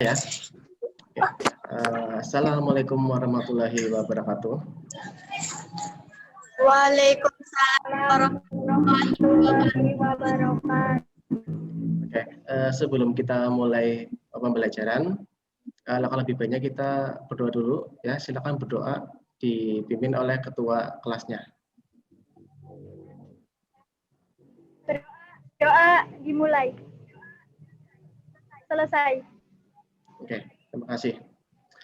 ya. Oke. Assalamualaikum warahmatullahi wabarakatuh. Waalaikumsalam warahmatullahi wabarakatuh. Oke, sebelum kita mulai pembelajaran, alangkah lebih baiknya kita berdoa dulu ya. Silakan berdoa dipimpin oleh ketua kelasnya. Doa dimulai. Selesai. Oke, terima kasih.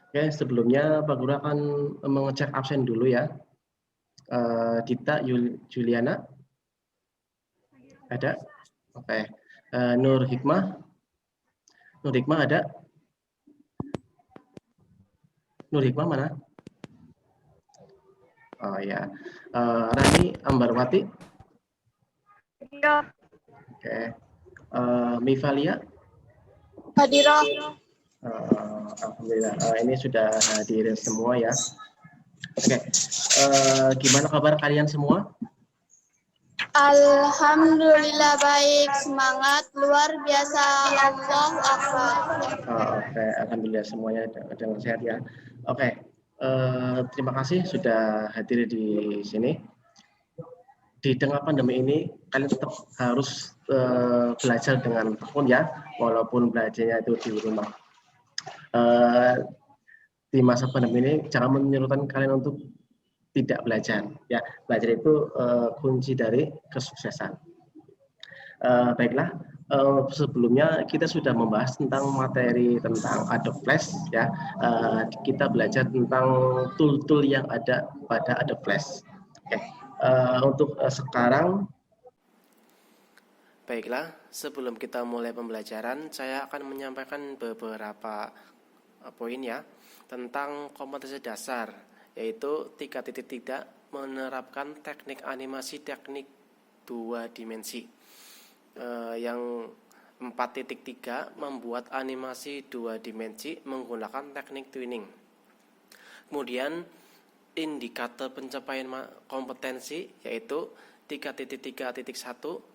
Oke, sebelumnya Pak Guru akan mengecek absen dulu ya. Dita Juliana ada? Oke. Nur Hikmah ada? Nur Hikmah mana? Oh ya. Rani Ambarwati. Iya. Oke. Mivalia. Hadirah. Alhamdulillah. Ini sudah hadir semua ya. Oke. Gimana kabar kalian semua? Alhamdulillah baik, semangat luar biasa. Allahu Akbar. Oke, alhamdulillah semuanya dengan sehat ya. Oke. Terima kasih sudah hadir di sini. Di tengah pandemi ini kalian tetap harus belajar dengan tekun ya, walaupun belajarnya itu di rumah. Di masa pandemi ini jangan menyurutkan kalian untuk tidak belajar ya. Belajar itu kunci dari kesuksesan. Baiklah, sebelumnya kita sudah membahas tentang materi tentang Adobe Flash ya. Kita belajar tentang tool-tool yang ada pada Adobe Flash. Oke. Untuk sekarang, baiklah, sebelum kita mulai pembelajaran, saya akan menyampaikan beberapa poin ya tentang kompetensi dasar, yaitu 3.3 menerapkan teknik animasi teknik 2 dimensi. Yang 4.3 membuat animasi 2 dimensi menggunakan teknik twinning. Kemudian indikator pencapaian kompetensi yaitu 3.3.1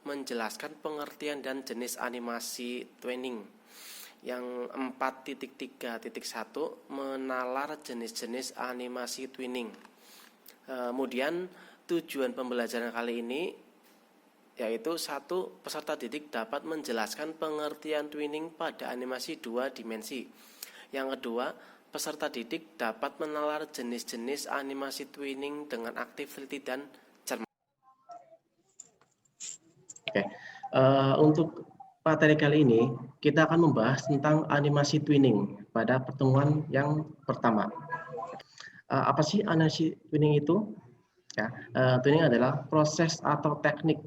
menjelaskan pengertian dan jenis animasi twinning. Yang 4.3.1 menalar jenis-jenis animasi twinning. Kemudian tujuan pembelajaran kali ini yaitu 1. Peserta didik dapat menjelaskan pengertian twinning pada animasi 2 dimensi. Yang kedua, peserta didik dapat menalar jenis-jenis animasi twinning dengan aktif, teliti, dan cermat. Oke. Untuk materi kali ini kita akan membahas tentang animasi twinning pada pertemuan yang pertama. Apa sih animasi twinning itu? Ya, twinning adalah proses atau teknik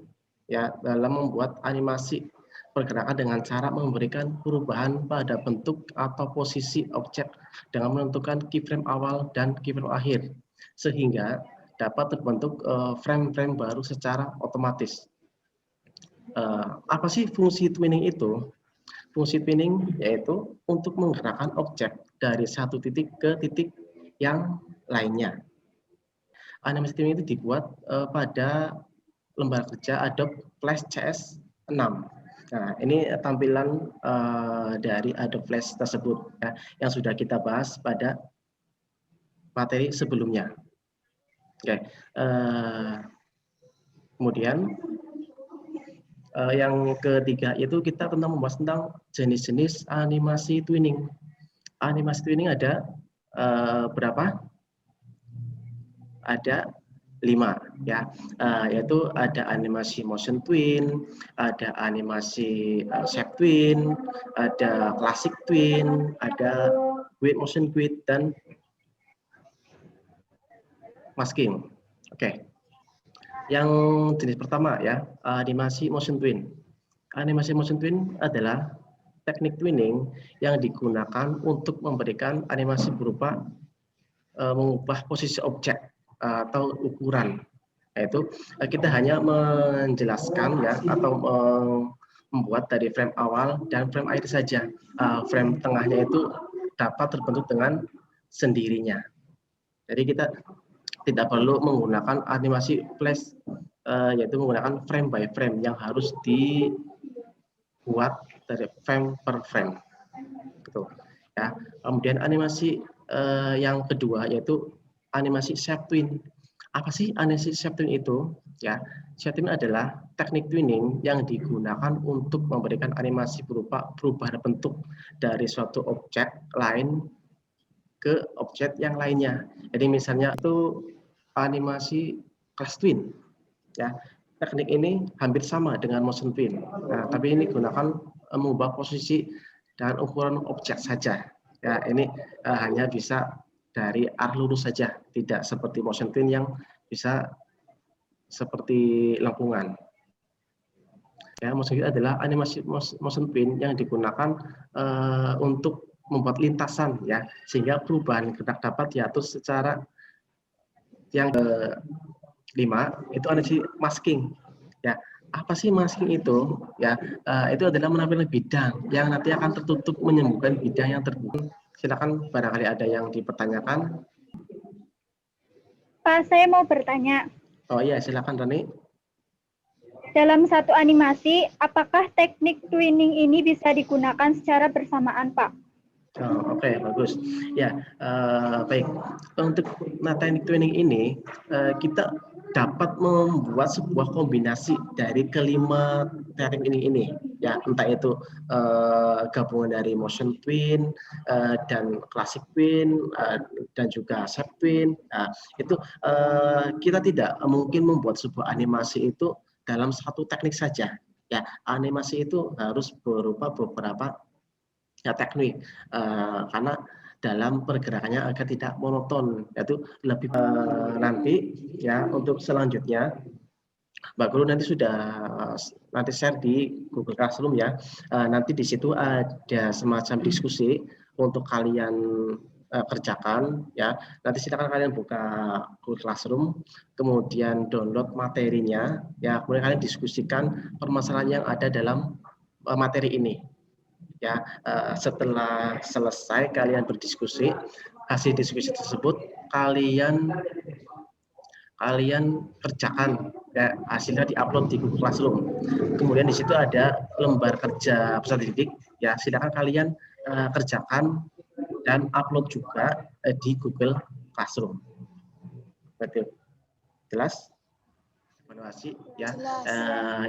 ya dalam membuat animasi pergerakan dengan cara memberikan perubahan pada bentuk atau posisi objek dengan menentukan keyframe awal dan keyframe akhir sehingga dapat terbentuk frame-frame baru secara otomatis. Apa sih fungsi twinning itu? Fungsi twinning yaitu untuk menggerakkan objek dari satu titik ke titik yang lainnya. Animasi twinning itu dibuat pada lembar kerja Adobe Flash CS 6. Nah, ini tampilan dari Adobe Flash tersebut ya, yang sudah kita bahas pada materi sebelumnya. Oke. Kemudian yang ketiga itu kita tentang membahas tentang jenis-jenis animasi twinning. Animasi twinning ada berapa? Ada 5 ya, yaitu ada animasi motion twin, ada animasi shape twin, ada classic twin, ada with motion twin, dan masking. Oke. Yang jenis pertama ya, animasi motion twin. Animasi motion twin adalah teknik twinning yang digunakan untuk memberikan animasi berupa mengubah posisi objek atau ukuran. Yaitu kita hanya menjelaskan ya atau membuat dari frame awal dan frame akhir saja. Frame tengahnya itu dapat terbentuk dengan sendirinya. Jadi kita tidak perlu menggunakan animasi flash, yaitu menggunakan frame by frame yang harus dibuat dari frame per frame. Gitu. Ya. Kemudian animasi yang kedua yaitu animasi shape twin. Apa sih animasi shape twin itu? Ya, shape twin adalah teknik twinning yang digunakan untuk memberikan animasi berupa perubahan bentuk dari suatu objek lain ke objek yang lainnya. Jadi misalnya itu animasi class twin. Ya, teknik ini hampir sama dengan motion twin. Nah, tapi ini gunakan mengubah posisi dan ukuran objek saja. Ya, ini hanya bisa dari arah lurus saja, tidak seperti motion twin yang bisa seperti lengkungan. Ya, motion twin adalah animasi motion twin yang digunakan untuk membuat lintasan, ya, sehingga perubahan gerak dapat diatur secara yang kelima itu animasi masking. Ya, apa sih masking itu? Ya, itu adalah menampilkan bidang yang nanti akan tertutup menyembuhkan bidang yang terbuka. Silakan barangkali ada yang dipertanyakan. Pak, saya mau bertanya. Oh iya, silakan Rani. Dalam satu animasi, apakah teknik twinning ini bisa digunakan secara bersamaan, Pak? Oh, Oke, bagus. Ya, baik. Untuk teknik twinning ini, kita dapat membuat sebuah kombinasi dari kelima teknik ini. Ya, entah itu gabungan dari motion twin dan classic twin dan juga shape twin. Nah, itu kita tidak mungkin membuat sebuah animasi itu dalam satu teknik saja. Ya, animasi itu harus berupa beberapa teknik karena dalam pergerakannya agar tidak monoton, yaitu lebih nanti ya. Untuk selanjutnya Mbak Guru nanti sudah nanti share di Google Classroom ya. Nanti di situ ada semacam diskusi untuk kalian kerjakan ya. Nanti silakan kalian buka Google Classroom, kemudian download materinya ya, kemudian kalian diskusikan permasalahan yang ada dalam materi ini. Ya, setelah selesai kalian berdiskusi, hasil diskusi tersebut kalian kerjakan ya, hasilnya diupload di Google Classroom. Kemudian di situ ada lembar kerja peserta didik ya, silakan kalian kerjakan dan upload juga di Google Classroom. Betul. Jelas? Evaluasi ya,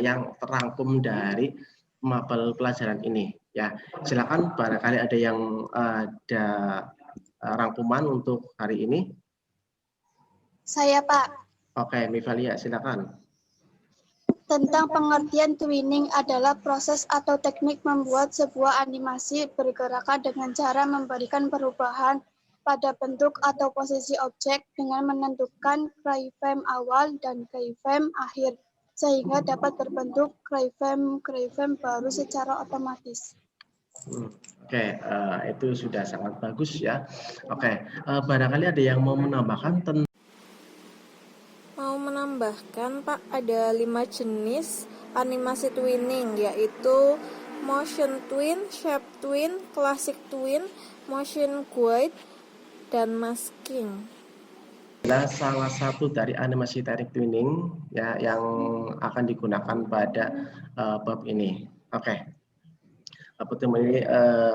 yang terangkum dari mapel pelajaran ini. Ya, silakan barangkali ada yang ada rangkuman untuk hari ini. Saya, Pak. Oke, Mivalia, silakan. Tentang pengertian twinning adalah proses atau teknik membuat sebuah animasi bergerakan dengan cara memberikan perubahan pada bentuk atau posisi objek dengan menentukan keyframe awal dan keyframe akhir, sehingga dapat terbentuk keyframe baru secara otomatis. Oke, itu sudah sangat bagus ya. Oke, barangkali ada yang mau menambahkan tentang Pak, ada 5 jenis animasi twinning, yaitu motion twin, shape twin, classic twin, motion guide, dan masking. adalah salah satu dari animasi teknik twinning ya yang akan digunakan pada bab ini. Oke. Pertemuan ini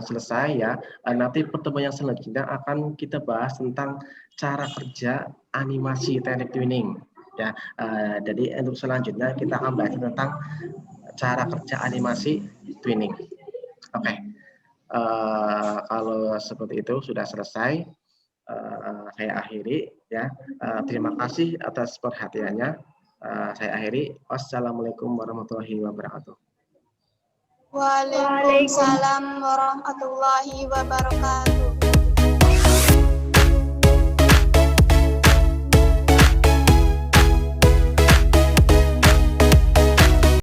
selesai ya. Nanti pertemuan yang selanjutnya akan kita bahas tentang cara kerja animasi teknik twinning. Ya, jadi untuk selanjutnya kita akan bahas tentang cara kerja animasi twinning. Oke. Kalau seperti itu sudah selesai, saya akhiri ya. Terima kasih atas perhatiannya. Saya akhiri. Wassalamualaikum warahmatullahi wabarakatuh. Waalaikumsalam warahmatullahi wabarakatuh.